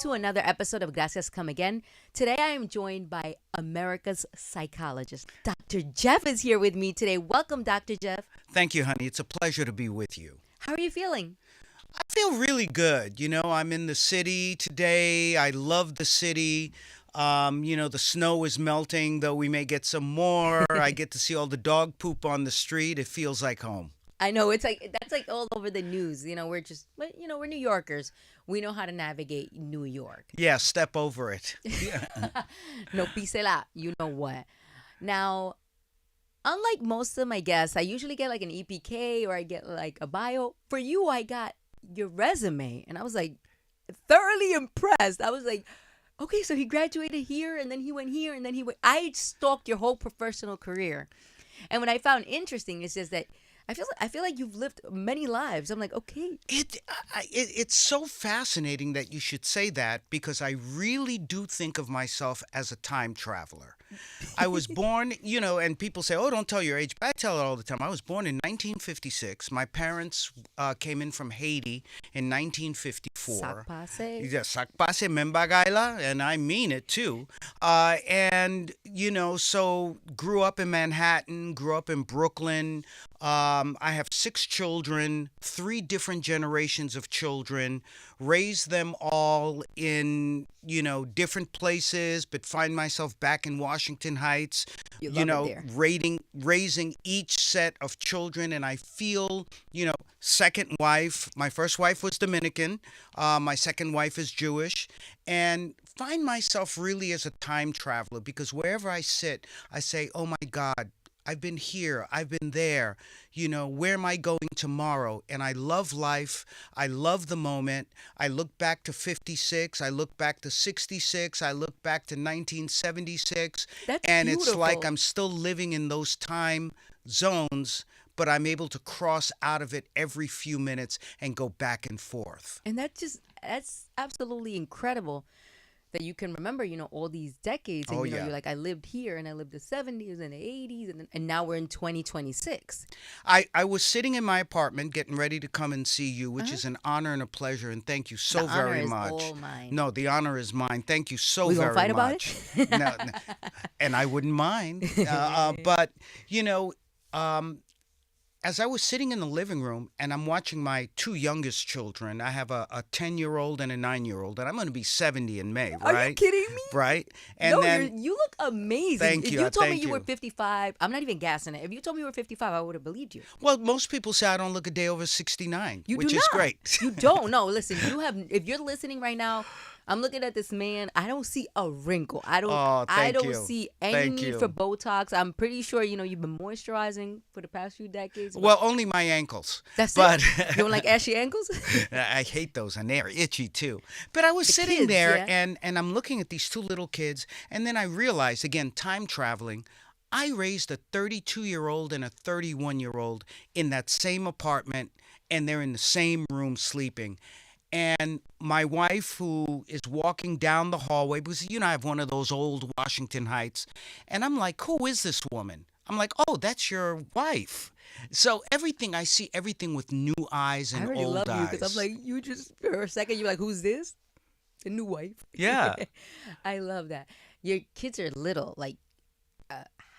to another episode of Gracias Come Again. Today I am joined by America's psychologist. Dr. Jeff is here with me today. Welcome, Dr. Jeff. Thank you, honey. It's a pleasure to be with you. How are you feeling? I feel really good. I'm in the city today. I love the city. The snow is melting, though we may get some more. I get to see all the dog poop on the street. It feels like home. I know that's like all over the news. We're New Yorkers. We know how to navigate New York. Yeah, step over it. No pisela, you know what. Now, unlike most of my guests, I usually get like an EPK or I get like a bio. For you, I got your resume and I was like thoroughly impressed. I was like, okay, so he graduated here and then he went here and then he went. I stalked your whole professional career. And what I found interesting is just that I feel like you've lived many lives. I'm like, okay. It's so fascinating that you should say that because I really do think of myself as a time traveler. I was born, and people say, oh, don't tell your age. But I tell it all the time. I was born in 1956. My parents came in from Haiti in 1954. Sakpase. Yeah, sakpase membagaila, and I mean it too. So grew up in Manhattan, grew up in Brooklyn. I have 6 children, 3 different generations of children, raised them all in, different places, but find myself back in Washington Heights, You love it there. raising each set of children. And I feel, second wife, my first wife was Dominican, my second wife is Jewish, and find myself really as a time traveler because wherever I sit, I say, oh my God, I've been here, I've been there, where am I going tomorrow? And I love life. I love the moment. I look back to 56. I look back to 66. I look back to 1976. That's And beautiful. it's like I'm still living in those time zones, but I'm able to cross out of it every few minutes and go back and forth. And that's absolutely incredible that you can remember, all these decades. And, Oh, yeah. you're like, I lived here and I lived the 70s and the 80s. And now we're in 2026. I was sitting in my apartment getting ready to come and see you, which Uh-huh. is an honor and a pleasure, and thank you so The honor very is much. all mine. No, the honor is mine. Thank you so We very gonna fight about much. it? No, and I wouldn't mind. But as I was sitting in the living room and I'm watching my 2 youngest children, I have a 10-year-old and a 9-year-old, and I'm going to be 70 in May, Are right? you kidding me? Right? And No, then you look amazing. Thank If you, you told me thank you were you. 55, I'm not even gassing it. If you told me you were 55, I would have believed you. well, most people say I don't look a day over 69, You which do is not. great. You don't. No, listen. If you're listening right now, I'm looking at this man. I don't see a wrinkle. I don't. Oh, I thank don't you. see any Thank need you. for Botox. I'm pretty sure you've been moisturizing for the past few decades. but Well, only my ankles. that's but it. You don't like ashy ankles? I hate those, and they're itchy too. But I was The sitting kids, there, yeah. and I'm looking at these 2 little kids, and then I realized, again, time traveling, I raised a 32-year-old and a 31-year-old in that same apartment, and they're in the same room sleeping. And my wife, who is walking down the hallway, because, I have one of those old Washington Heights, and I'm like, who is this woman? I'm like, oh, that's your wife. So I see everything with new eyes I and already old love you eyes. because I'm like, you just for a second you're like, who's this? The new wife. Yeah. I love that. Your kids are little. Like,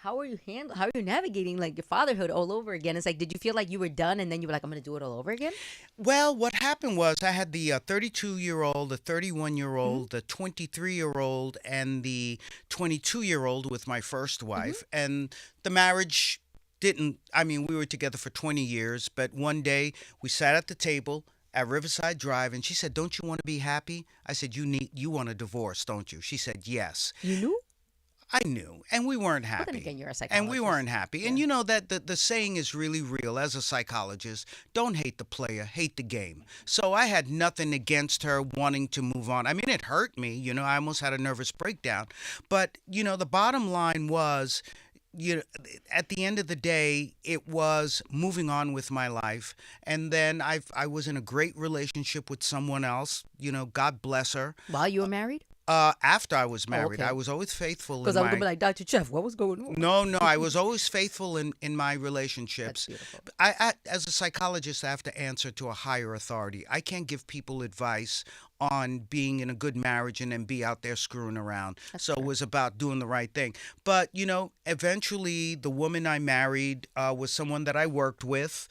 how are you How are you navigating like your fatherhood all over again? It's like, did you feel like you were done and then you were like, I'm gonna do it all over again? Well, what happened was I had the 32-year-old, the 31-year-old, Mm-hmm. the 23-year-old, and the 22-year-old with my first wife. And the marriage we were together for 20 years, but one day we sat at the table at Riverside Drive and she said, don't you want to be happy? I said, you want a divorce, don't you? She said, yes. You knew? I knew, and we weren't But then happy. again, you're a And we psychologist. weren't happy. And Yeah. you know that the saying is really real as a psychologist. Don't hate the player, hate the game. So I had nothing against her wanting to move on. I mean, it hurt me. I almost had a nervous breakdown. But, the bottom line was, at the end of the day, it was moving on with my life. And then I was in a great relationship with someone else. God bless her. While you were married? After I was married, okay. I was always faithful Because in I was my... gonna be like, Dr. Jeff, what was going on? No, I was always faithful in my That's relationships. beautiful. I, as a psychologist, I have to answer to a higher authority. I can't give people advice on being in a good marriage and then be out there screwing around. That's So it correct. was about doing the right thing. But, eventually the woman I married was someone that I worked with.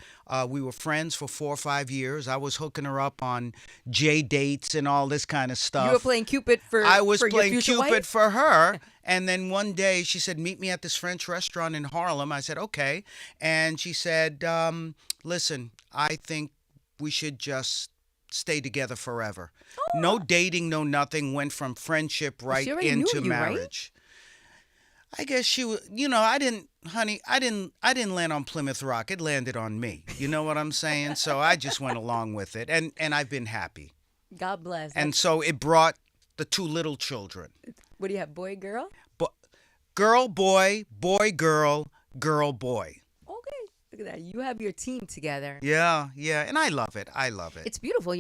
We were friends for 4 or 5 years. I was hooking her up on J dates and all this kind of You were stuff. playing Cupid I was for your playing future Cupid wife? for her. And then one day she said, meet me at this French restaurant in Harlem. I said, okay. And she said, listen, I think we should just stay together forever. No Oh, dating, no nothing. Went from friendship she right already knew into you, right? marriage. I guess she was, I didn't, honey, I didn't land on Plymouth Rock. It landed on me. You know what I'm saying? So I just went along with it, and I've been happy. God bless. And That's so it brought the two little children. what do you have, boy, girl? But girl, boy, boy, girl, boy. Okay, look at that. You have your team together. Yeah, yeah, and I love it. I love it. It's beautiful,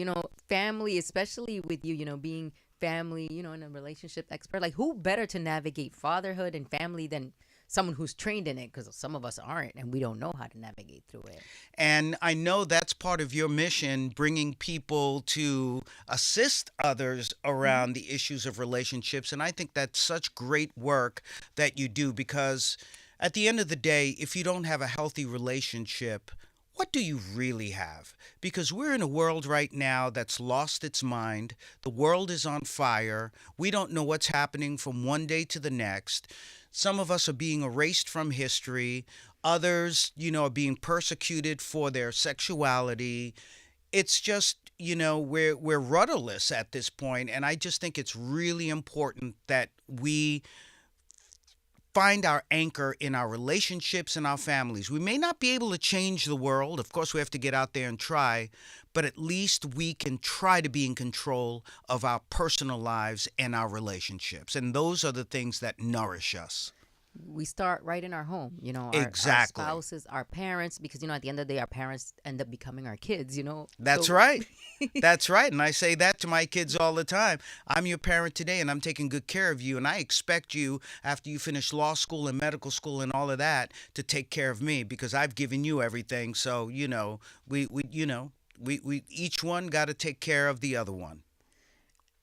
family, especially with you, being family, in a relationship expert. Like, who better to navigate fatherhood and family than someone who's trained in it? Because some of us aren't, and we don't know how to navigate through it. And I know that's part of your mission, bringing people to assist others Hmm. around the issues of relationships. And I think that's such great work that you do because at the end of the day, if you don't have a healthy relationship, what do you really have? Because we're in a world right now that's lost its mind. The world is on fire. We don't know what's happening from one day to the next. Some of us are being erased from history. Others, are being persecuted for their sexuality. It's just, we're rudderless at this point, and I just think it's really important that we find our anchor in our relationships and our families. We may not be able to change the world. Of course, we have to get out there and try, but at least we can try to be in control of our personal lives and our relationships. And those are the things that nourish us. We start right in our home, our Exactly. spouses, our parents, because, at the end of the day, our parents end up becoming our kids. That's So, right. That's right. And I say that to my kids all the time. I'm your parent today and I'm taking good care of you. And I expect you, after you finish law school and medical school and all of that, to take care of me because I've given you everything. So, we each one got to take care of the other one.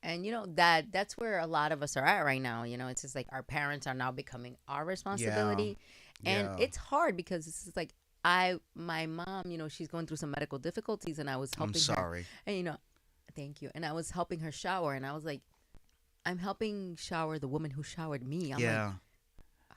and that's where a lot of us are at right now. It's just like our parents are now becoming our Yeah. responsibility. And Yeah. it's hard because it's just like my mom, she's going through some medical difficulties, and I was I'm helping her. sorry. And thank you. And I was helping her shower, and I was like, I'm helping shower the woman who showered me. I'm like, Yeah.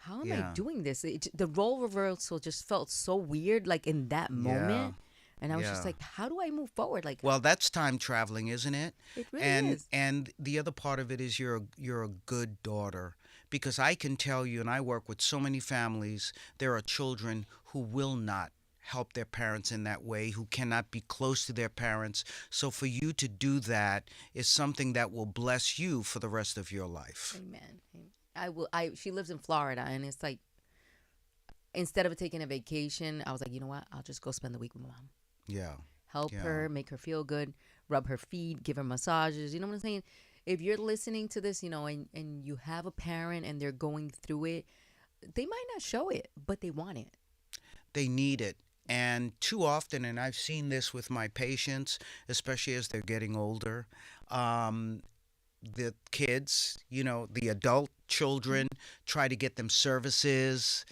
how am I Yeah. doing this? The role reversal just felt so weird, like in that Yeah. moment. And I was just Yeah. like, how do I move forward? Like, Well, that's time traveling, isn't it? it really And is. and the other part of it is you're a good daughter because I can tell you and I work with so many families, there are children who will not help their parents in that way, who cannot be close to their parents. So for you to do that is something that will bless you for the rest of your life. Amen. I will. She lives in Florida, and it's like instead of taking a vacation, I was like, you know what? I'll just go spend the week with mom. Yeah. Help Yeah. her, make her feel good, rub her feet, give her massages. You know what I'm saying? If you're listening to this, and you have a parent and they're going through it, they might not show it, but they want it. They need it. And too often, and I've seen this with my patients, especially as they're getting older, um, the kids, the adult children try to get them services,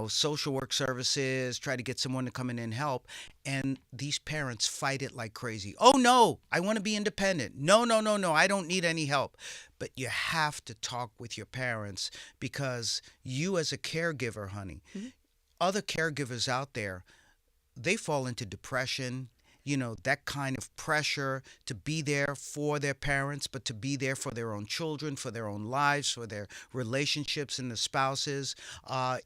social work services, try to get someone to come in and help. And these parents fight it like crazy. Oh, no, I want to be independent. No, no, no, no, I don't need any help. But you have to talk with your parents because you, as a caregiver, honey, Mhm. other caregivers out there, they fall into depression, that kind of pressure to be there for their parents, but to be there for their own children, for their own lives, for their relationships and the spouses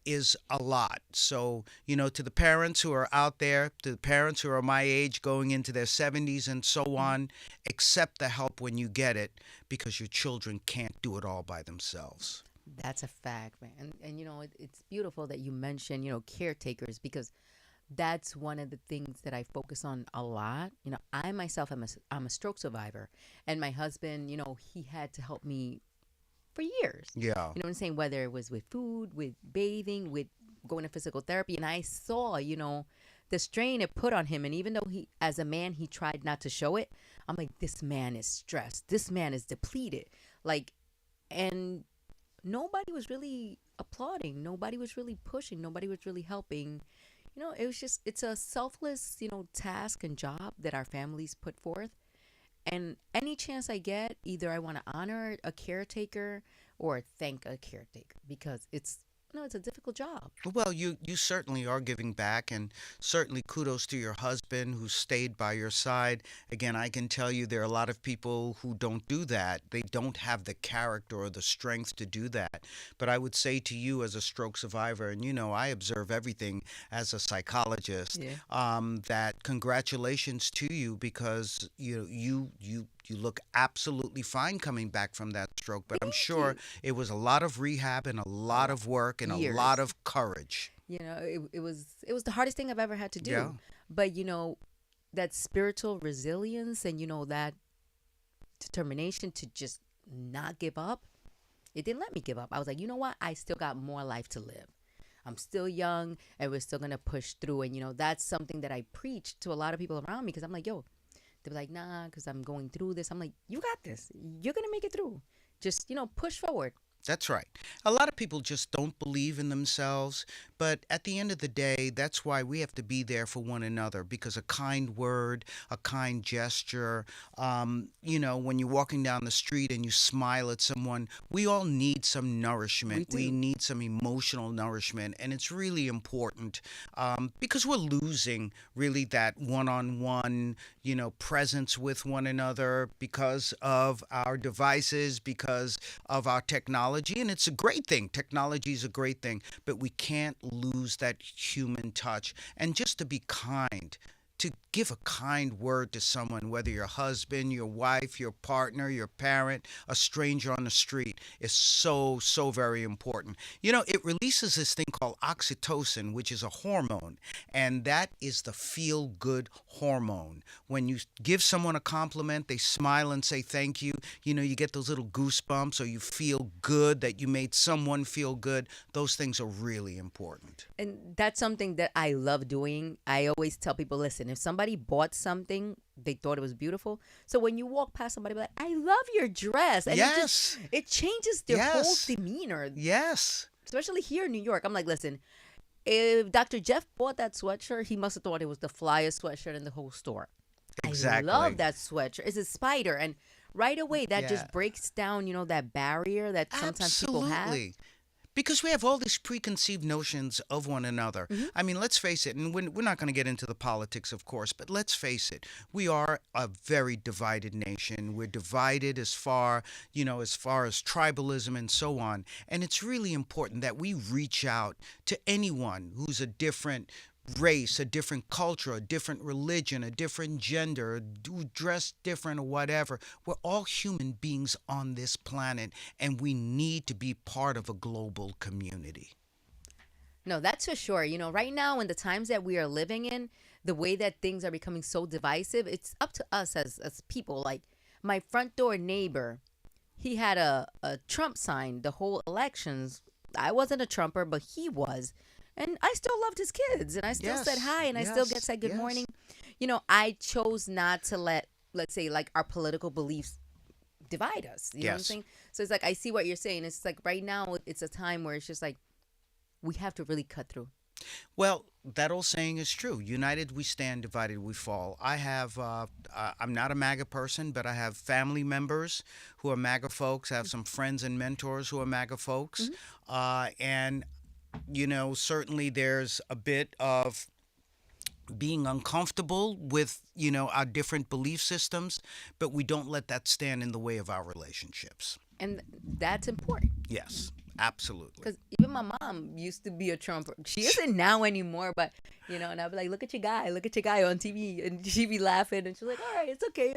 is a lot. So, to the parents who are out there, to the parents who are my age going into their 70s and so Mhm. on, accept the help when you get it because your children can't do it all by themselves. That's a fact, man. And it's beautiful that you mention, caretakers, because that's one of the things that I focus on a lot. I myself I'm a stroke survivor, and my husband, he had to help me for years. Yeah. You know what I'm saying? Whether it was with food, with bathing, with going to physical therapy, and I saw, the strain it put on him, and even though he, as a man, he tried not to show it, I'm like, this man is stressed. This man is depleted. Like, and nobody was really applauding. Nobody was really pushing. Nobody was really helping. It was just, it's a selfless, task and job that our families put forth. And any chance I get, either I want to honor a caretaker or thank a caretaker because it's a difficult job. Well, you certainly are giving back, and certainly kudos to your husband who stayed by your side. Again, I can tell you there are a lot of people who don't do that. They don't have the character or the strength to do that. But I would say to you as a stroke survivor, and I observe everything as a psychologist, Yeah. that congratulations to you because you look absolutely fine coming back from that stroke. But I'm Thank sure you. it was a lot of rehab and a lot of work and a lot Years. of courage. It was the hardest thing I've ever had to Yeah. do. But that spiritual resilience and that determination to just not give up, it didn't let me give up. I was like, you know what? I still got more life to live. I'm still young and we're still going to push through. And, that's something that I preach to a lot of people around me because I'm like, yo, they're like, nah, because I'm going through this. I'm like, you got this. You're going to make it through. Just, push forward. That's right. A lot of people just don't believe in themselves, but at the end of the day, that's why we have to be there for one another because a kind word, a kind gesture, when you're walking down the street and you smile at someone, we all need some We nourishment. We do. need some emotional nourishment, and it's really important because we're losing really that one-on-one, presence with one another because of our devices, because of our technology. And it's a great thing. Technology is a great thing, but we can't lose that human touch. And just to be kind, to give a kind word to someone, whether your husband, your wife, your partner, your parent, a stranger on the street, is so, so very important. It releases this thing called oxytocin, which is a hormone, and that is the feel good hormone. When you give someone a compliment, they smile and say thank you. You get those little goosebumps, or you feel good that you made someone feel good. Those things are really important. And that's something that I love doing. I always tell people, listen, if somebody bought something, they thought it was beautiful. So when you walk past somebody, be like, I love your dress. And Yes. it changes their whole Yes. demeanor, Yes. especially here in New York. I'm like, listen, if Dr. Jeff bought that sweatshirt, he must have thought it was the flyest sweatshirt in the whole store. I Exactly. love that sweatshirt. It's a spider. And right away, that Yeah. just breaks down, that barrier that sometimes people have. Absolutely. Because we have all these preconceived notions of one another. Hmm. I mean, let's face it, and we're not going to get into the politics, of course, but let's face it, we are a very divided nation. We're divided as far as tribalism and so on. And it's really important that we reach out to anyone who's a different race, a different culture, a different religion, a different gender, who dress different or whatever. We're all human beings on this planet, and we need to be part of a global community. No, that's for sure. Right now, in the times that we are living in, the way that things are becoming so divisive, it's up to us as people. Like my front door neighbor, he had a Trump sign the whole elections. I wasn't a Trumper, but he was. And I still loved his kids and I still said Yes, hi and I still get yes, said good yes. morning. I chose not to let, let's say, like our political beliefs divide us. You know what I'm Yes. saying? So it's like, I see what you're saying. It's like right now, it's a time where it's just like, we have to really cut through. Well, that old saying is true. United we stand, divided we fall. I'm not a MAGA person, but I have family members who are MAGA folks. I have some friends and mentors who are MAGA folks. Hmm. And certainly there's a bit of being uncomfortable with, our different belief systems, but we don't let that stand in the way of our relationships. And that's important. Yes, absolutely. Because even my mom used to be a Trumper. She isn't now anymore, but and I'd be like, look at your guy on TV, and she'd be laughing, and she's like, all right, it's okay.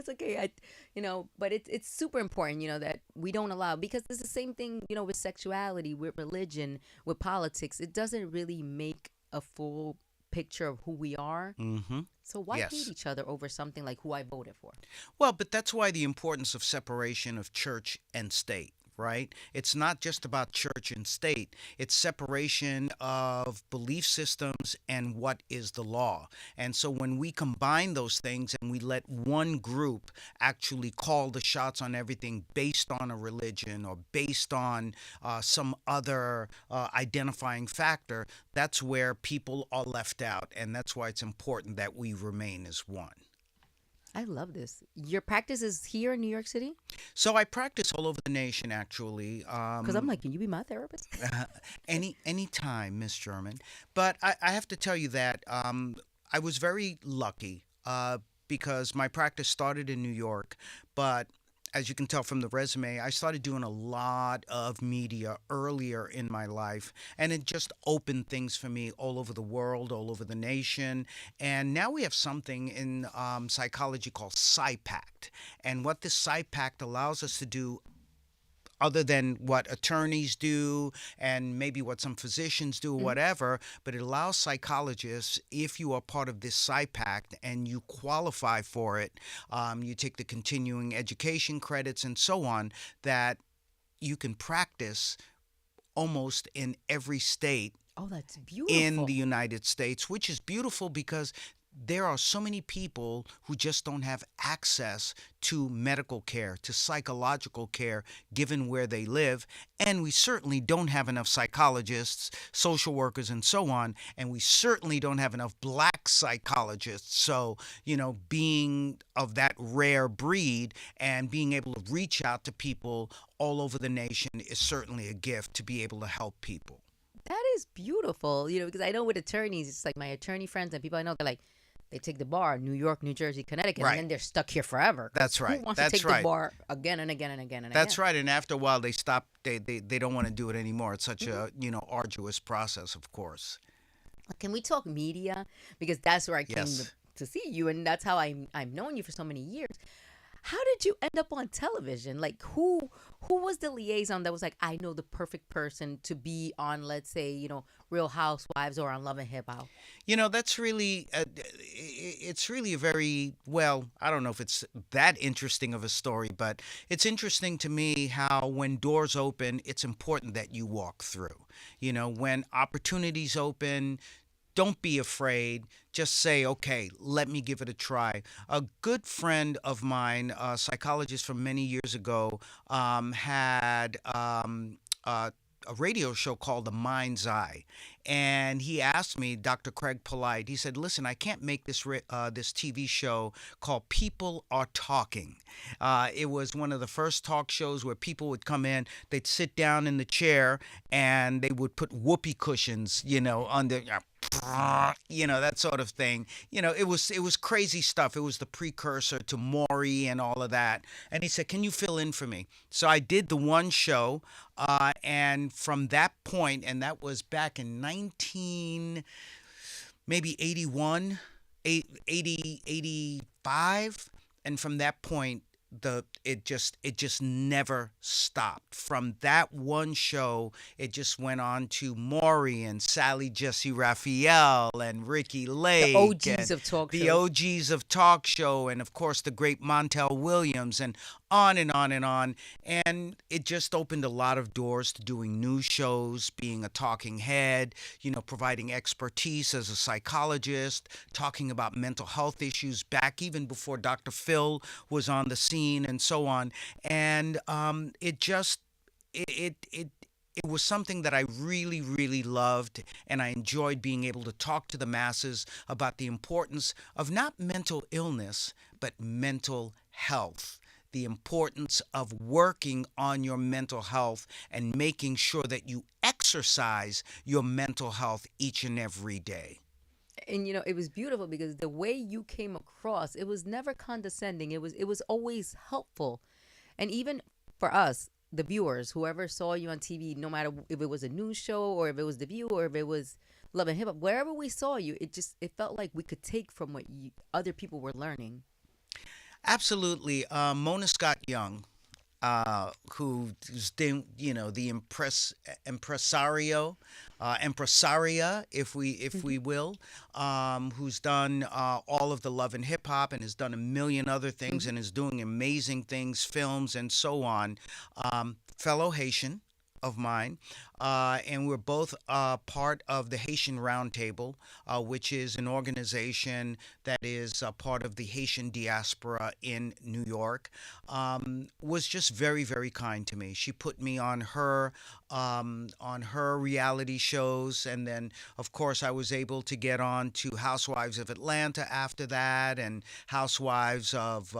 But it's super important, that we don't allow because it's the same thing, with sexuality, with religion, with politics. It doesn't really make a full picture of who we are. Mm-hmm. So why hate Yes. each other over something like who I voted for? Well, but that's why the importance of separation of church and state. right? It's not just about church and state. It's separation of belief systems and what is the law. And so when we combine those things and we let one group actually call the shots on everything based on a religion or based on some other identifying factor, that's where people are left out. And that's why it's important that we remain as one. I love this. Your practice is here in New York City? So I practice all over the nation, actually. Because I'm like, can you be my therapist? Any time, Miss German. But I have to tell you that I was very lucky because my practice started in New York, but as you can tell from the resume, I started doing a lot of media earlier in my life, and it just opened things for me all over the world, all over the nation. And now we have something in psychology called PsyPact. And what this PsyPact allows us to do, other than what attorneys do and maybe what some physicians do or Mhm. whatever, but it allows psychologists, if you are part of this PsyPact and you qualify for it, you take the continuing education credits and so on, that you can practice almost in every state Oh, that's in the beautiful. United States, which is beautiful because there are so many people who just don't have access to medical care, to psychological care, given where they live. And we certainly don't have enough psychologists, social workers, and so on. And we certainly don't have enough black psychologists. So, being of that rare breed and being able to reach out to people all over the nation is certainly a gift to be able to help people. That is beautiful. Because I know with attorneys, it's like my attorney friends and people I know, they're like, they take the bar, New York, New Jersey, Connecticut, and Right. then they're stuck here forever. That's Who right. wants to That's take the right. bar again and again and again and That's again? right. And after a while, they stop. They don't want to do it anymore. It's such Mhm. a arduous process, of course. Can we talk media? Because that's where I came Yes. to see you, and that's how I've known you for so many years. How did you end up on television? Like who was the liaison that was like, I know the perfect person to be on, let's say, Real Housewives or on Love and Hip Hop? That's really it's really a very well. I don't know if it's that interesting of a story, but it's interesting to me how when doors open, it's important that you walk through. When opportunities open, don't be afraid. Just say, okay, let me give it a try. A good friend of mine, a psychologist from many years ago, had a radio show called The Mind's Eye. And he asked me, Dr. Craig Polite, he said, listen, I can't make this TV show called People Are Talking. It was one of the first talk shows where people would come in, they'd sit down in the chair, and they would put whoopee cushions, under, that sort of thing. It was crazy stuff. It was the precursor to Maury and all of that. And he said, "Can you fill in for me?" So I did the one show, and from that point, and that was back in 19 maybe 81, 85, and from that point it just never stopped. From that one show, it just went on to Maury and Sally Jesse Raphael and Ricky The Lake OGs and of talk the shows. OGs of talk show, and of course the great Montel Williams, and on and on and on. And it just opened a lot of doors to doing news shows, being a talking head, providing expertise as a psychologist, talking about mental health issues back even before Dr. Phil was on the scene, and so on. And it was something that I really, really loved, and I enjoyed being able to talk to the masses about the importance of not mental illness, but mental health. The importance of working on your mental health and making sure that you exercise your mental health each and every day. And it was beautiful because the way you came across, it was never condescending. It was always helpful. And even for us, the viewers, whoever saw you on TV, no matter if it was a news show or if it was The View or if it was Love and Hip Hop, wherever we saw you, it felt like we could take from what other people were learning. Absolutely. Mona Scott Young, who's doing, the impresario, impresaria, if we will, who's done all of the Love and Hip Hop and has done a million other things Hmm. and is doing amazing things, films and so on. Fellow Haitian of mine, and we're both part of the Haitian Roundtable, which is an organization that is part of the Haitian diaspora in New York. Was just very, very kind to me. She put me on her reality shows, and then of course I was able to get on to Housewives of Atlanta after that, and Housewives of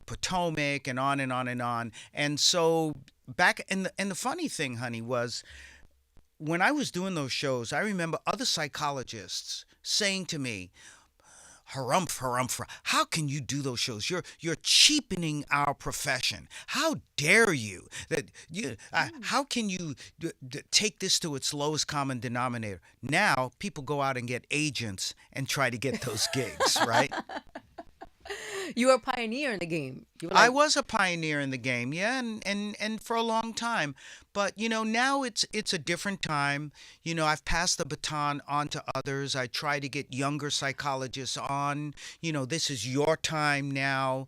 Potomac, and on and on and on. And so back, and the funny thing, honey, was when I was doing those shows, I remember other psychologists saying to me, harumph, harumph, how can you do those shows? You're cheapening our profession. How dare you? How can you take this to its lowest common denominator? Now people go out and get agents and try to get those gigs, right? You were a pioneer in the game. You were I like, was a pioneer in the game, yeah, and for a long time. But now it's a different time. I've passed the baton on to others. I try to get younger psychologists on. This is your time now.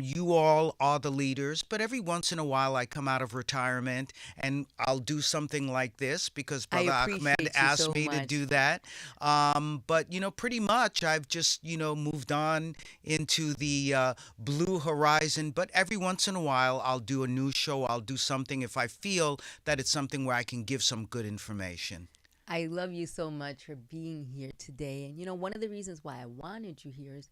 You all are the leaders. But every once in a while, I come out of retirement and I'll do something like this because I Brother Ahmed appreciate you asked so me to much. do that. But pretty much I've just moved on into the blue horizon. But every once in a while, I'll do a new show. I'll do something if I feel that it's something where I can give some good information. I love you so much for being here today. And one of the reasons why I wanted you here is,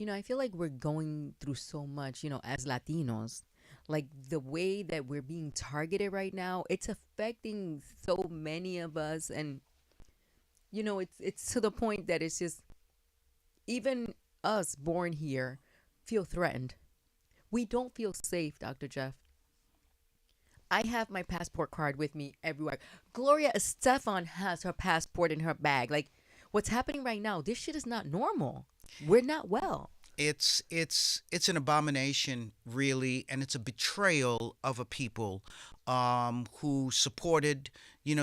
I feel like we're going through so much, as Latinos. Like the way that we're being targeted right now, it's affecting so many of us. And, it's to the point that it's just even us born here feel threatened. We don't feel safe, Dr. Jeff. I have my passport card with me everywhere. Gloria Estefan has her passport in her bag. Like, what's happening right now? This shit is not normal. We're not well. It's an abomination, really, and it's a betrayal of a people who supported,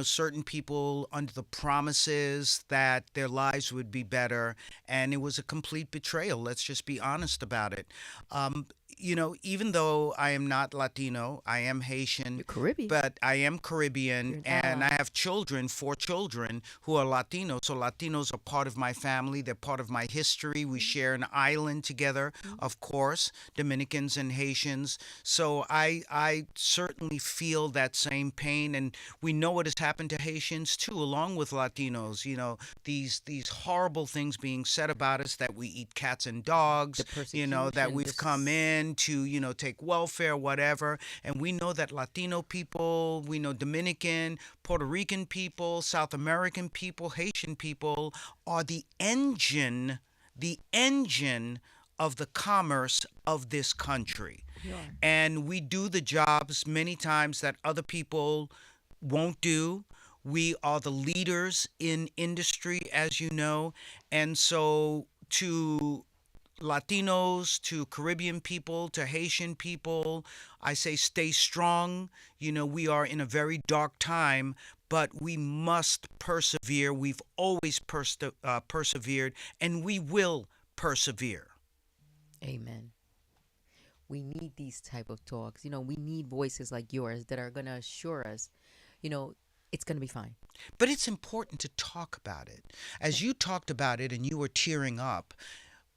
certain people under the promises that their lives would be better, and it was a complete betrayal. Let's just be honest about it. Even though I am not Latino, I am Haitian, You're Caribbean. but I am Caribbean, You're an and I ally. have children, 4 children, who are Latino. So Latinos are part of my family. They're part of my history. We share an island together, of course, Dominicans and Haitians. So I certainly feel that same pain, and we know what has happened to Haitians too, along with Latinos. These horrible things being said about us, that we eat cats and dogs, The that persecution, we've come this. in to, take welfare, whatever. And we know that Latino people, we know Dominican, Puerto Rican people, South American people, Haitian people are the engine of the commerce of this country. We are. And we do the jobs many times that other people won't do. We are the leaders in industry, as you know. And so to Latinos, to Caribbean people, to Haitian people, I say stay strong. We are in a very dark time, but we must persevere. We've always persevered, and we will persevere. Amen. We need these type of talks. We need voices like yours that are going to assure us, you know, it's going to be fine. But it's important to talk about it. Yeah. As you talked about it and you were tearing up,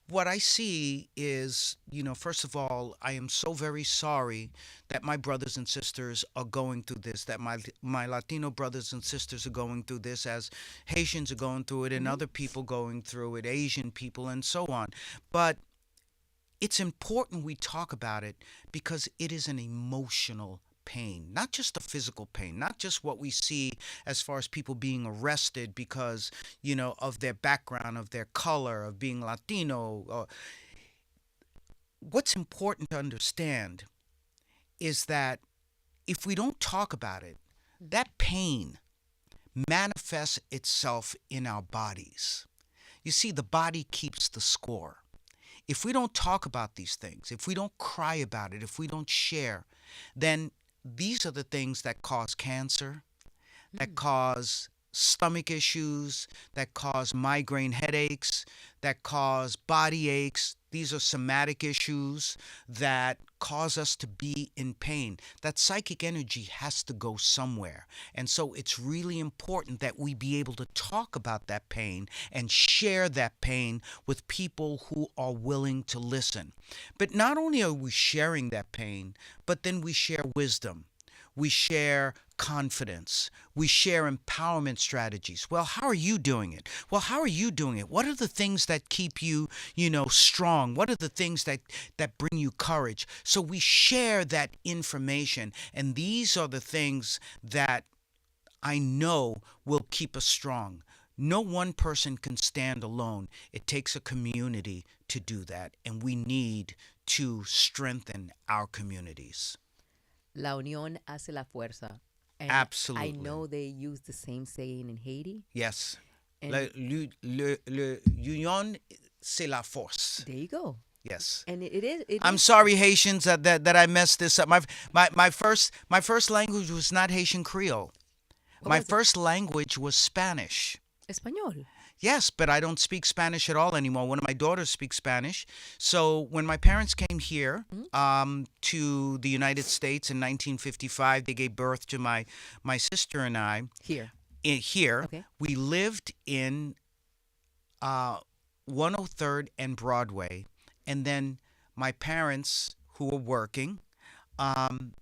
what I see is, first of all, I am so very sorry that my brothers and sisters are going through this, that my Latino brothers and sisters are going through this, as Haitians are going through it, and Hmm. other people going through it, Asian people, and so on. But it's important we talk about it because it is an emotional pain, not just a physical pain, not just what we see as far as people being arrested because, of their background, of their color, of being Latino. What's important to understand is that if we don't talk about it, that pain manifests itself in our bodies. You see, the body keeps the score. if we don't talk about these things, if we don't cry about it, if we don't share, then these are the things that cause cancer, that Mm. cause stomach issues, that cause migraine headaches, that cause body aches. These are somatic issues that cause us to be in pain. That psychic energy has to go somewhere. And so it's really important that we be able to talk about that pain and share that pain with people who are willing to listen. But not only are we sharing that pain, but then we share wisdom. We share confidence. We share empowerment strategies. Well, how are you doing it? Well, how are you doing it? What are the things that keep you, strong? What are the things that bring you courage? So we share that information, and these are the things that I know will keep us strong. No one person can stand alone. It takes a community to do that, and we need to strengthen our communities. La unión hace la fuerza. And I Absolutely. know they use the same saying in Haiti. Yes. And L'union, c'est la force. there you go. Yes. And it I'm is. sorry, Haitians, that I messed this up. My first language was not Haitian Creole. What My was it? first language was Spanish. Español. Yes, but I don't speak Spanish at all anymore. One of my daughters speaks Spanish. So when my parents came here Mhm. to the United States in 1955, they gave birth to my sister and I. Here. Here, Okay. we lived in 103rd and Broadway, and then my parents, who were working, um,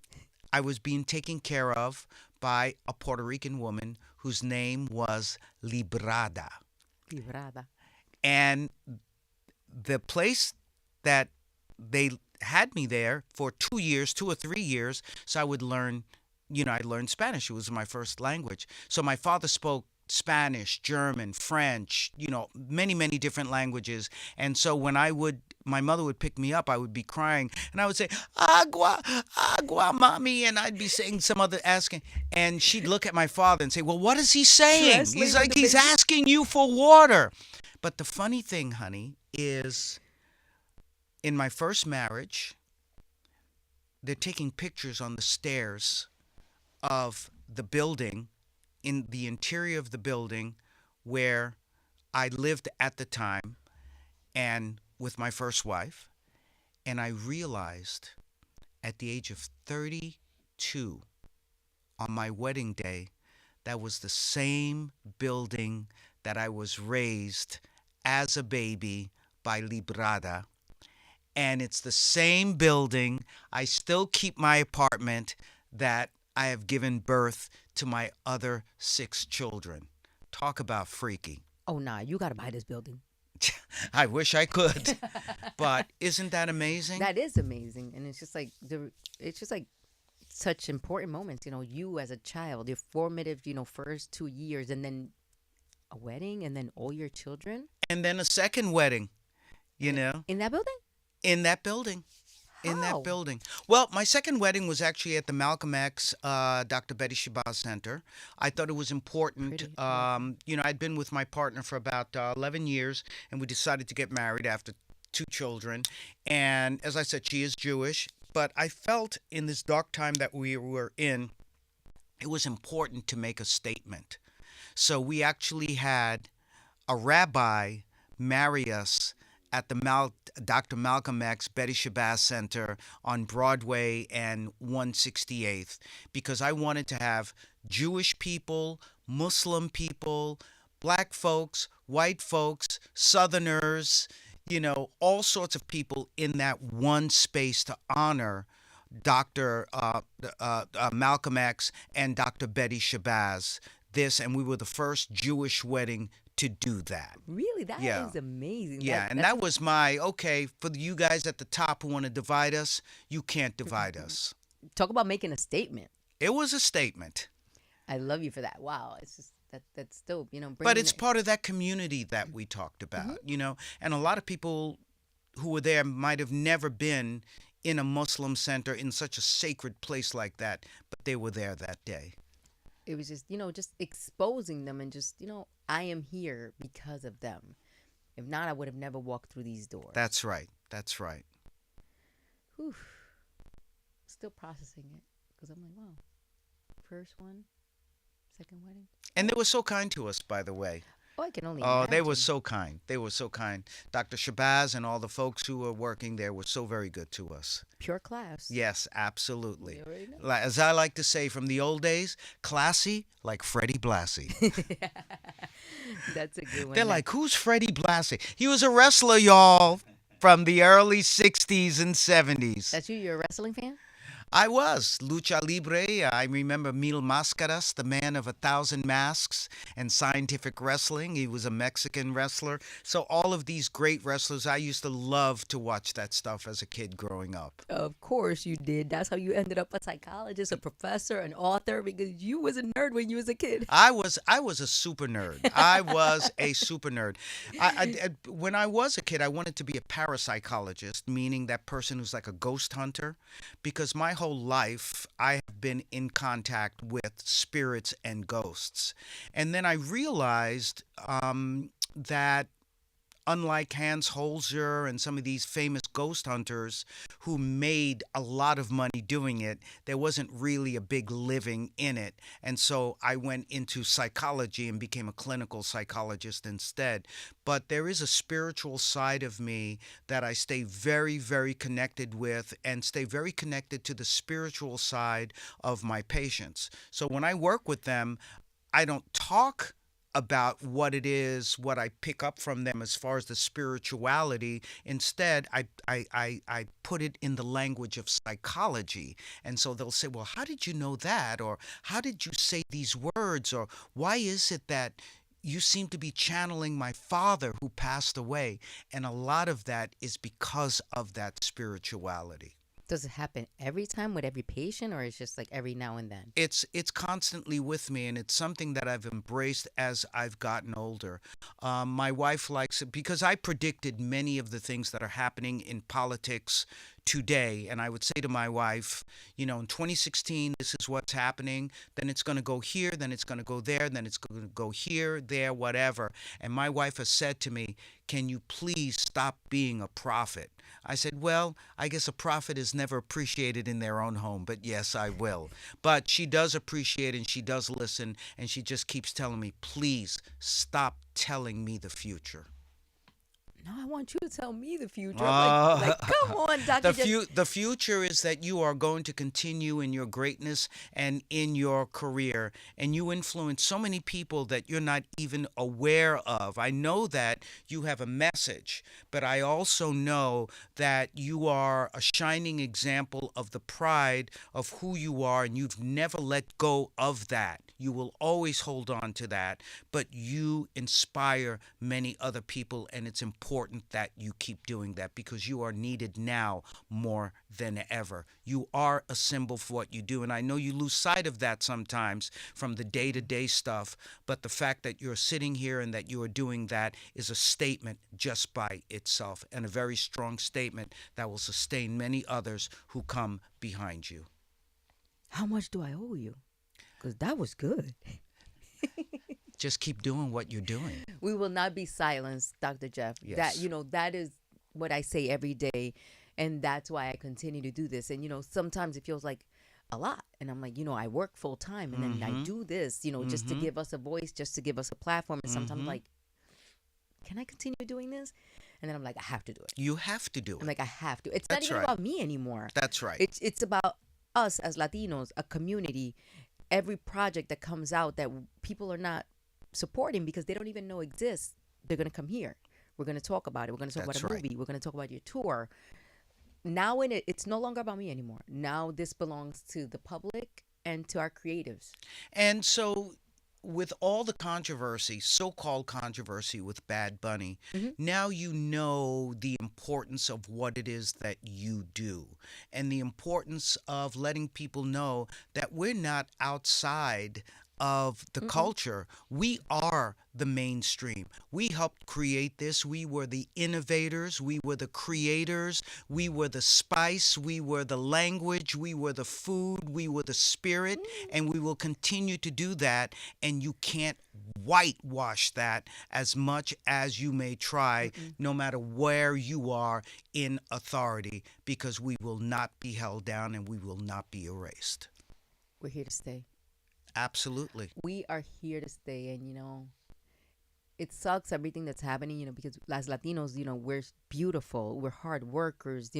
I was being taken care of by a Puerto Rican woman whose name was Librada. Librada. And the place that they had me there for 2 years, 2 or 3 years, so I would learn, I learned Spanish. It was my first language. So my father spoke Spanish, German, French, many, many different languages. And so when my mother would pick me up, I would be crying and I would say, agua, agua, mommy. And I'd be saying some other asking. And she'd look at my father and say, well, what is he saying? Translate He's with like, the he's baby. asking you for water. But the funny thing, honey, is in my first marriage, they're taking pictures on the stairs of the building, in the interior of the building where I lived at the time and with my first wife. And I realized at the age of 32 on my wedding day, that was the same building that I was raised as a baby by Librada. And it's the same building. I still keep my apartment that I have given birth to my other 6 children. Talk about freaky. Oh nah, you gotta buy this building. I wish I could. But isn't that amazing? That is amazing, and it's just like such important moments. You as a child, your formative, first 2 years, and then a wedding, and then all your children And then a second wedding, you know, in that building. in that building. In that How? building. Well, my second wedding was actually at the Malcolm X Dr. Betty Shabazz Center. I thought it was important. Pretty amazing. I'd been with my partner for about 11 years, and we decided to get married after 2 children. And as I said, she is Jewish. But I felt in this dark time that we were in, it was important to make a statement. So we actually had a rabbi marry us at the Dr. Malcolm X Betty Shabazz Center on Broadway and 168th because I wanted to have Jewish people, Muslim people, black folks, white folks, Southerners, all sorts of people in that one space to honor Dr. Malcolm X and Dr. Betty Shabazz. And we were the first Jewish wedding to do that. Really, that Yeah. is amazing. Yeah, and that was okay, for you guys at the top who want to divide us, you can't divide us. Talk about making a statement. It was a statement, I love you for that. Wow, it's just that's dope. but Bringing it's it. part of that community that we talked about, and a lot of people who were there might have never been in a Muslim center in such a sacred place like that, but they were there that day. It was just exposing them and just I am here because of them. If not, I would have never walked through these doors. That's right. That's right. Whew. Still processing it because I'm like, wow, first one, second wedding. And they Oh, were so kind to us, by the way. oh, I can only Oh, they were imagine. so kind. They were so kind. Dr. Shabazz and all the folks who were working there were so very good to us. Pure class. Yes, You absolutely. already know. As I like to say from the old days, classy like Freddie Blassie. That's a good They're one. Now, like, who's Freddie Blassie? He was a wrestler, y'all, from the early 60s and 70s. that's you. You're a wrestling fan? I was lucha libre. I remember Mil Mascaras, the man of a thousand masks, and scientific wrestling. He was a Mexican wrestler. So all of these great wrestlers, I used to love to watch that stuff as a kid growing up. Of course you did. That's how you ended up a psychologist, a professor, an author, because you was a nerd when you was a kid. I was a super nerd. I was a super nerd. When I was a kid, I wanted to be a parapsychologist, meaning that person who's like a ghost hunter, because my whole life I have been in contact with spirits and ghosts. And then I realized that unlike Hans Holzer and some of these famous ghost hunters who made a lot of money doing it, there wasn't really a big living in it. And so I went into psychology and became a clinical psychologist instead. But there is a spiritual side of me that I stay very, very connected with and stay very connected to the spiritual side of my patients. So when I work with them, I don't talk about what it is, what I pick up from them as far as the spirituality. Instead, I put it in the language of psychology. And so they'll say, well, how did you know that? Or how did you say these words? Or why is it that you seem to be channeling my father who passed away? And a lot of that is because of that spirituality. Does it happen every time with every patient, or it's just like every now and then? It's constantly with me, and it's something that I've embraced as I've gotten older. My wife likes it because I predicted many of the things that are happening in politics today, and I would say to my wife, in 2016, this is what's happening. Then it's going to go here. Then it's going to go there. Then it's going to go here, there, whatever. And my wife has said to me, "Can you please stop being a prophet?" I said, well, I guess a prophet is never appreciated in their own home, but yes, I will. But she does appreciate and she does listen, and she just keeps telling me, please stop telling me the future. No, I want you to tell me the future. I'm Uh, like, come on, Doctor. Just the future is that you are going to continue in your greatness and in your career, and you influence so many people that you're not even aware of. I know that you have a message, but I also know that you are a shining example of the pride of who you are, and you've never let go of that. You will always hold on to that, but you inspire many other people, and it's important that you keep doing that because you are needed now more than ever. You are a symbol for what you do, and I know you lose sight of that sometimes from the day to day stuff, but the fact that you're sitting here and that you are doing that is a statement just by itself, and a very strong statement that will sustain many others who come behind you. how much do I owe you? Because that was good. Just keep doing what you're doing. We will not be silenced, Dr. Jeff. That Yes. that is what I say every day, and that's why I continue to do this. And sometimes it feels like a lot, and I'm like, I work full time, and then I Mm-hmm. do this, just to Mm-hmm. give us a voice, just to give us a platform. And sometimes Mm-hmm. like, can I continue doing this? And then I'm like, I have to do it. You have to do I'm it. like, I have to. It's not That's even right. about me anymore. That's right. It's about us as Latinos, a community. Every project that comes out that people are not supporting because they don't even know exists, they're gonna come here. We're gonna talk about it. We're gonna talk about That's a right. movie. We're gonna talk about your tour. Now it's no longer about me anymore. Now this belongs to the public and to our creatives. And so, with all the controversy, so called controversy with Bad Bunny, Hmm. now you know the importance of what it is that you do and the importance of letting people know that we're not outside of the Mm-mm. culture. We are the mainstream. We helped create this. We were the innovators. We were the creators. We were the spice. We were the language. We were the food. We were the spirit. And we will continue to do that. And you can't whitewash that as much as you may try, Mm-mm. no matter where you are in authority, because we will not be held down and we will not be erased. We're here to stay. Absolutely. We are here to stay, and it sucks everything that's happening. Because as Latinos, we're beautiful, we're hard workers.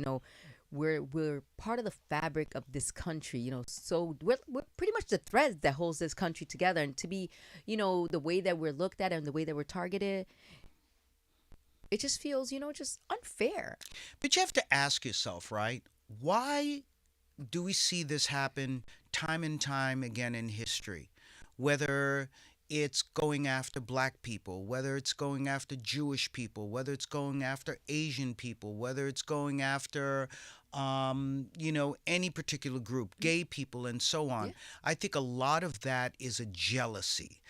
We're part of the fabric of this country. So we're pretty much the threads that holds this country together. And to be, the way that we're looked at and the way that we're targeted, it just feels, just unfair. But you have to ask yourself, right? Why do we see this happen time and time again in history? Whether it's going after black people, whether it's going after Jewish people, whether it's going after Asian people, whether it's going after, any particular group, gay people, and so Yeah. on. I think a lot of that is a jealousy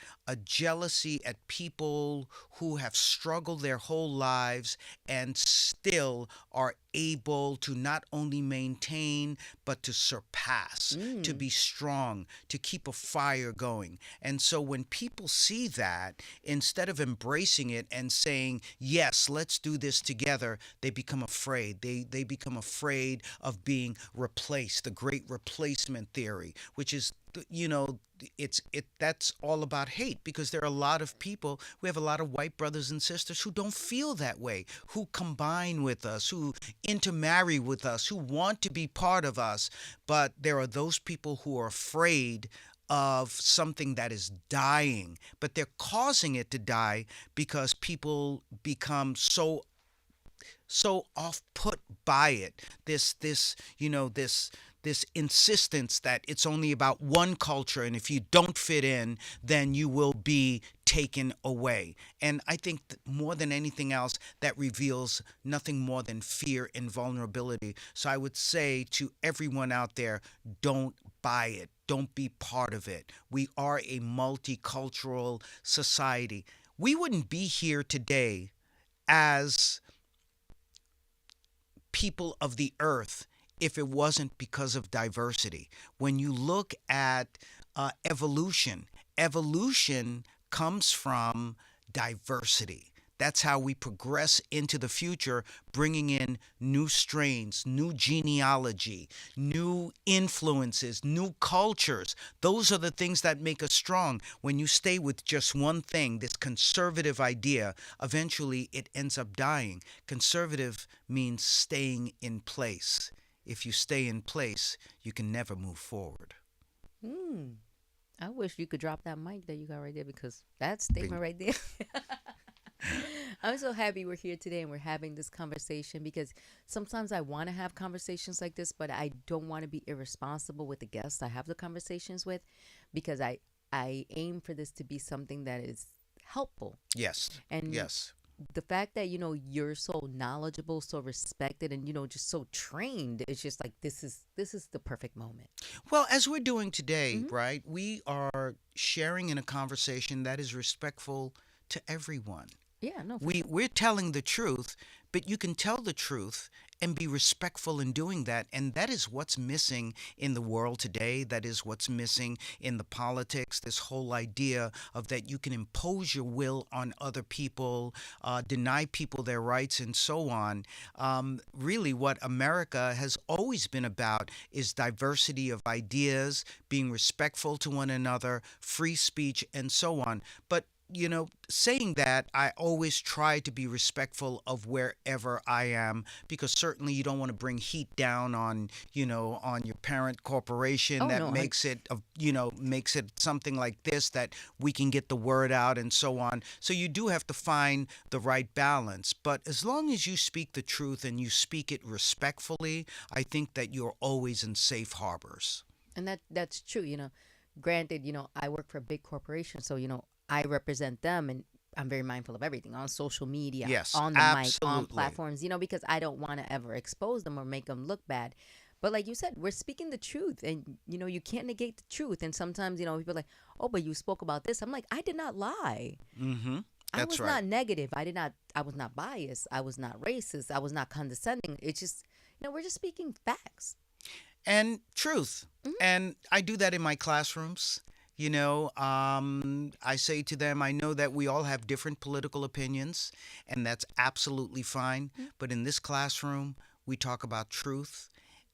at people who have struggled their whole lives and still are able to not only maintain but to surpass, to Mm. be strong, to keep a fire going. And so when people see that, instead of embracing it and saying, yes, let's do this together, they become afraid. They become afraid of being replaced, the great replacement theory, which is, you know, that's all about hate, because there are a lot of people, we have a lot of white brothers and sisters who don't feel that way, who combine with us, who intermarry with us, who want to be part of us. But there are those people who are afraid of something that is dying, but they're causing it to die because people become so off put by it. This insistence that it's only about one culture, and if you don't fit in, then you will be taken away. And I think that more than anything else, that reveals nothing more than fear and vulnerability. So I would say to everyone out there, don't buy it. Don't be part of it. We are a multicultural society. We wouldn't be here today as people of the earth if it wasn't because of diversity. When you look at evolution, evolution comes from diversity. That's how we progress into the future, bringing in new strains, new genealogy, new influences, new cultures. Those are the things that make us strong. When you stay with just one thing, this conservative idea, eventually it ends up dying. Conservative means staying in place. If you stay in place, you can never move forward. Hmm. I wish you could drop that mic that you got right there, because that statement right there. I'm so happy we're here today and we're having this conversation, because sometimes I want to have conversations like this, but I don't want to be irresponsible with the guests I have the conversations with, because I aim for this to be something that is helpful. Yes, And yes. the fact that you're so knowledgeable, so respected, and just so trained, it's just like this is the perfect moment. Well, as we're doing today, Hmm. right, we are sharing in a conversation that is respectful to everyone. Yeah, no, for sure. We're telling the truth, but you can tell the truth and be respectful in doing that. And that is what's missing in the world today. That is what's missing in the politics. This whole idea of that you can impose your will on other people, deny people their rights, and so on. Really, what America has always been about is diversity of ideas, being respectful to one another, free speech, and so on. But saying that, I always try to be respectful of wherever I am, because certainly you don't want to bring heat down on your parent corporation Oh that no, makes it something like this that we can get the word out and so on. So you do have to find the right balance. But as long as you speak the truth and you speak it respectfully, I think that you're always in safe harbors. and that's true. Granted, I work for a big corporation, so I represent them, and I'm very mindful of everything on social media, Yes, on the mic, on absolutely. platforms, because I don't want to ever expose them or make them look bad. But like you said, we're speaking the truth, and you can't negate the truth. And sometimes people are like, "Oh, but you spoke about this." I'm like, I did not lie. Mm-hmm. I That's was right. not negative. I did not. I was not biased. I was not racist. I was not condescending. It's just, we're just speaking facts. And truth. Hmm. And I do that in my classrooms. I say to them, I know that we all have different political opinions, and that's absolutely fine. But in this classroom, we talk about truth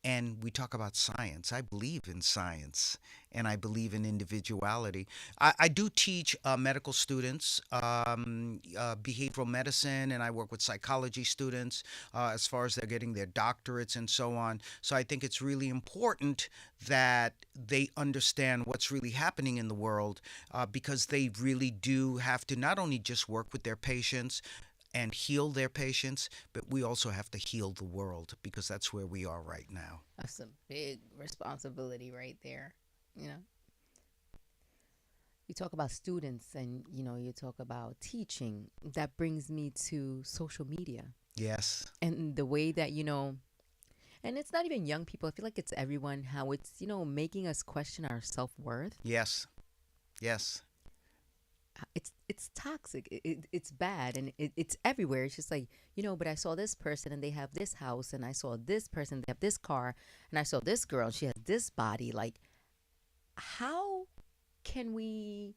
and we talk about science. I believe in science and I believe in individuality. I do teach medical students behavioral medicine, and I work with psychology students as far as they're getting their doctorates and so on. So I think it's really important that they understand what's really happening in the world, because they really do have to not only just work with their patients and heal their patients, but we also have to heal the world, because that's where we are right now. That's a big responsibility right there. You know, you talk about students, and you talk about teaching. That brings me to social media Yes. and the way that and it's not even young people. I feel like it's everyone. How it's making us question our self-worth. Yes. Yes. It's toxic. It's bad, and it's everywhere. It's just like, but I saw this person and they have this house, and I saw this person, they have this car, and I saw this girl and she has this body. Like, how can we,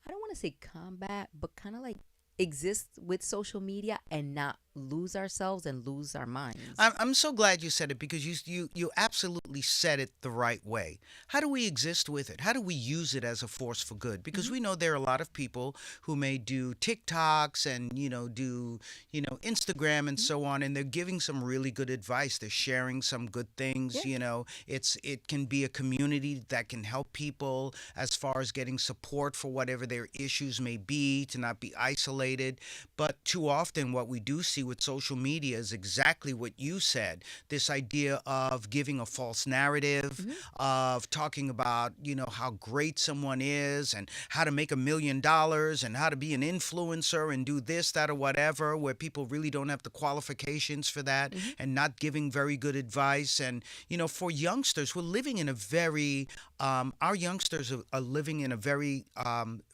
I don't want to say combat, but kind of like exist with social media and not lose ourselves and lose our minds? I'm so glad you said it, because you absolutely said it the right way. How do we exist with it? How do we use it as a force for good? Because Hmm. we know there are a lot of people who may do TikToks and do Instagram and so on, and they're giving some really good advice. They're sharing some good things. Yeah. It can be a community that can help people as far as getting support for whatever their issues may be, to not be isolated. But too often, what we do see with social media is exactly what you said. This idea of giving a false narrative, Hmm. of talking about, how great someone is and how to make $1 million and how to be an influencer and do this, that, or whatever, where people really don't have the qualifications for that, Hmm. and not giving very good advice. And, for youngsters, we're living in a very, our youngsters are living in a very,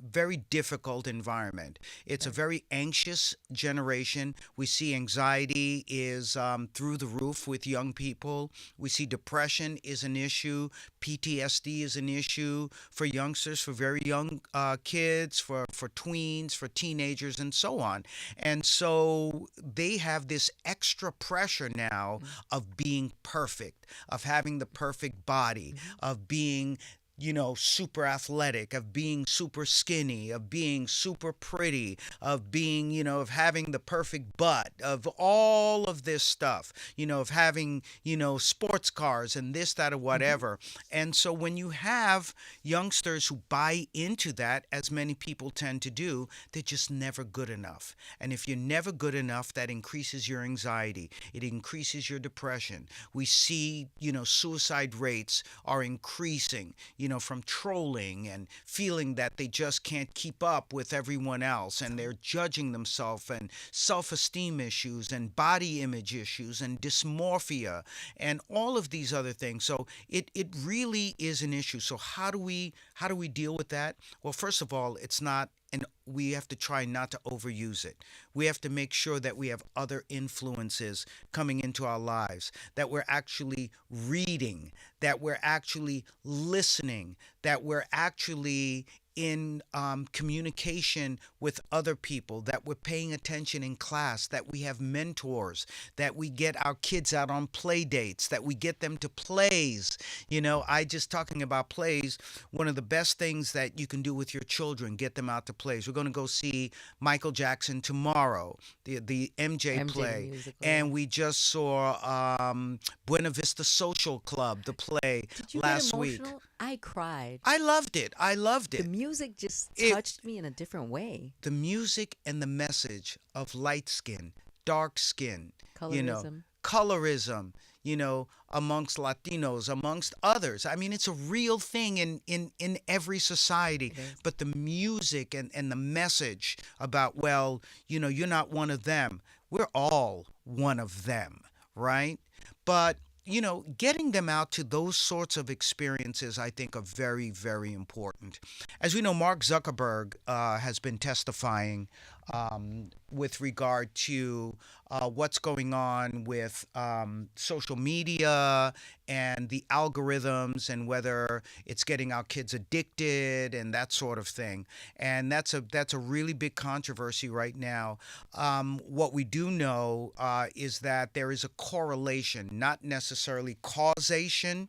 very difficult environment. It's a Right. very anxious generation. We see anxiety is through the roof with young people. We see depression is an issue. PTSD is an issue for youngsters, for very young kids, for tweens, for teenagers, and so on. And so they have this extra pressure now of being perfect, of having the perfect body, Hmm. of being super athletic, of being super skinny, of being super pretty, of being, of having the perfect butt, of all of this stuff, of having, sports cars and this, that, or Hmm. whatever. And so when you have youngsters who buy into that, as many people tend to do, they're just never good enough. And if you're never good enough, that increases your anxiety, it increases your depression. We see, suicide rates are increasing, from trolling and feeling that they just can't keep up with everyone else, and they're judging themselves, and self-esteem issues and body image issues and dysmorphia and all of these other things. So it really is an issue. So how do we deal with that? Well, first of all, it's not, and we have to try not to overuse it. We have to make sure that we have other influences coming into our lives, that we're actually reading, that we're actually listening, that we're actually in communication with other people, that we're paying attention in class, that we have mentors, that we get our kids out on play dates, that we get them to plays. I just talking about plays, one of the best things that you can do with your children, get them out to plays. We're going to go see Michael Jackson tomorrow, the MJ MJ the play, musical, yeah. and we just saw Buena Vista Social Club, the play, Did you get last week. emotional? I cried. I loved it. I loved The it. music just It touched me in a different way. the music and the message of light skin, dark skin, you know, Colorism. colorism, amongst Latinos, amongst others. I mean, it's a real thing in every society. It is. But the music and the message about, well, you're not one of them. We're all one of them, right? But getting them out to those sorts of experiences, I think, are very, very important. As we know, Mark Zuckerberg has been testifying with regard to what's going on with social media and the algorithms and whether it's getting our kids addicted and that sort of thing. And that's a really big controversy right now. What we do know is that there is a correlation, not necessarily causation,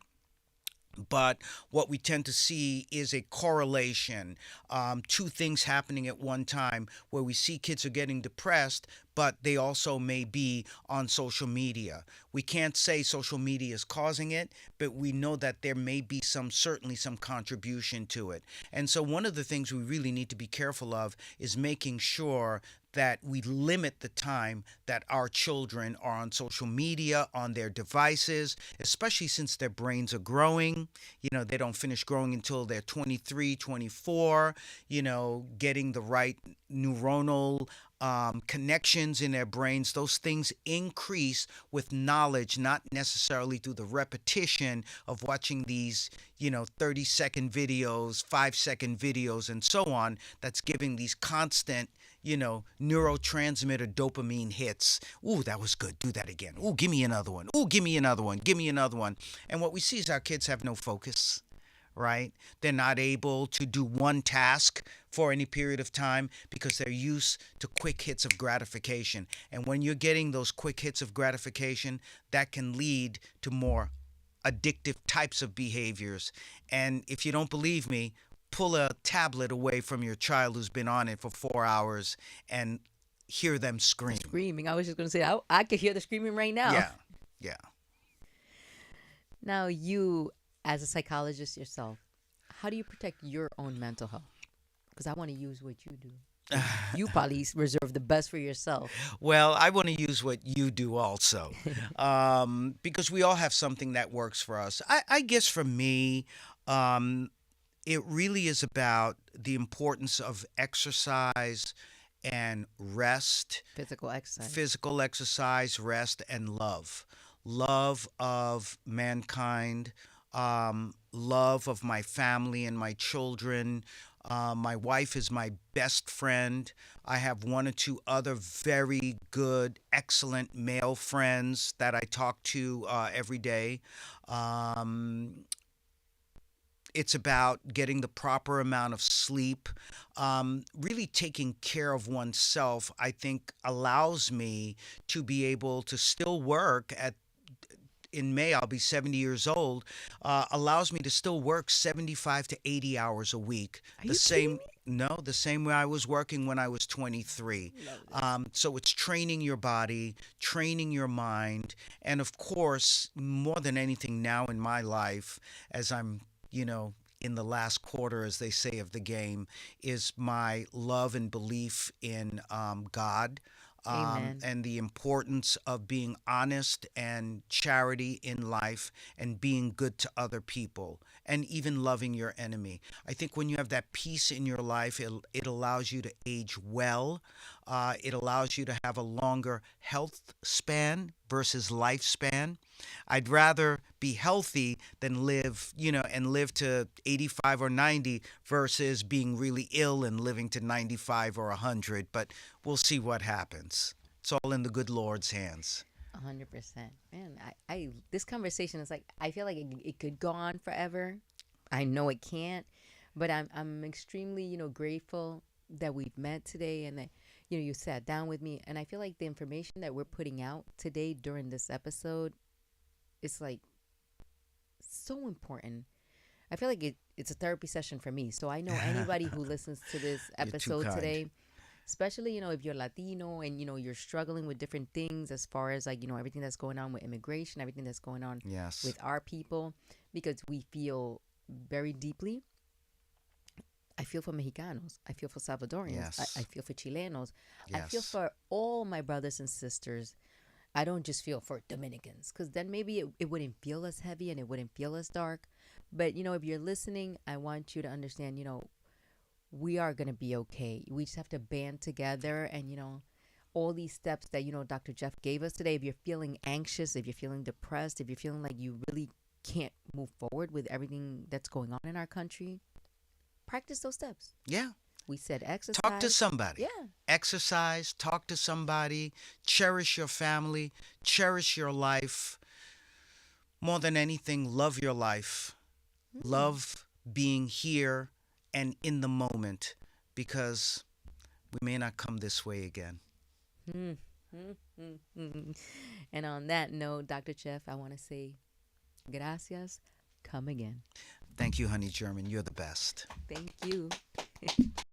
but what we tend to see is a correlation, two things happening at one time, where we see kids are getting depressed, but they also may be on social media. We can't say social media is causing it, but we know that there may be certainly some contribution to it. And so one of the things we really need to be careful of is making sure that we limit the time that our children are on social media, on their devices, especially since their brains are growing. They don't finish growing until they're 23, 24, getting the right neuronal connections in their brains. Those things increase with knowledge, not necessarily through the repetition of watching these 30-second videos, 5-second videos, and so on. That's giving these constant neurotransmitter dopamine hits. Ooh, that was good. Do that again. Ooh, give me another one. Ooh, give me another one. Give me another one. And what we see is our kids have no focus, right? They're not able to do one task for any period of time because they're used to quick hits of gratification. And when you're getting those quick hits of gratification, that can lead to more addictive types of behaviors. And if you don't believe me, pull a tablet away from your child who's been on it for 4 hours and hear them scream. Screaming. I was just going to say, I could hear the screaming right now. Yeah, yeah. Now, you, as a psychologist yourself, how do you protect your own mental health? Because I want to use what you do. You probably reserve the best for yourself. Well, I want to use what you do also, because we all have something that works for us. I guess for me, it really is about the importance of exercise and rest, physical exercise, rest, and love. Love of mankind, love of my family and my children. My wife is my best friend. I have one or two other very good, excellent male friends that I talk to every day. It's about getting the proper amount of sleep. Really taking care of oneself, I think, allows me to be able to still work in May, I'll be 70 years old, allows me to still work 75 to 80 hours a week. Are you kidding me? No, the same way I was working when I was 23. So it's training your body, training your mind, and of course, more than anything now in my life, as I'm in the last quarter, as they say, of the game, is my love and belief in God, Amen. and the importance of being honest and charity in life and being good to other people and even loving your enemy. I think when you have that peace in your life, it allows you to age well. It allows you to have a longer health span versus lifespan. I'd rather be healthy than live to 85 or 90 versus being really ill and living to 95 or 100. But we'll see what happens. It's all in the good Lord's hands. 100%. Man, I this conversation is like, I feel like it could go on forever. I know it can't, but I'm extremely, grateful that we've met today and that, you sat down with me. And I feel like the information that we're putting out today during this episode is like so important. I feel like it's a therapy session for me. So I know anybody who listens to this You're too episode kind. today, especially, if you're Latino and, you're struggling with different things as far as like, everything that's going on with immigration, everything that's going on Yes. with our people, because we feel very deeply. I feel for Mexicanos. I feel for Salvadorians. Yes. I feel for Chilenos. I feel Yes. for all my brothers and sisters. I don't just feel for Dominicans, because then maybe it wouldn't feel as heavy and it wouldn't feel as dark. But, if you're listening, I want you to understand, we are going to be okay. We just have to band together and, all these steps that, Dr. Jeff gave us today, if you're feeling anxious, if you're feeling depressed, if you're feeling like you really can't move forward with everything that's going on in our country, practice those steps. Yeah. We said exercise. Talk to somebody. Yeah. Exercise, talk to somebody, cherish your family, cherish your life. More than anything, love your life. Love being here and in the moment, because we may not come this way again. Mm, mm, mm, mm. And on that note, Dr. Jeff, I want to say gracias. Come again. Thank you, honey German. You're the best. Thank you.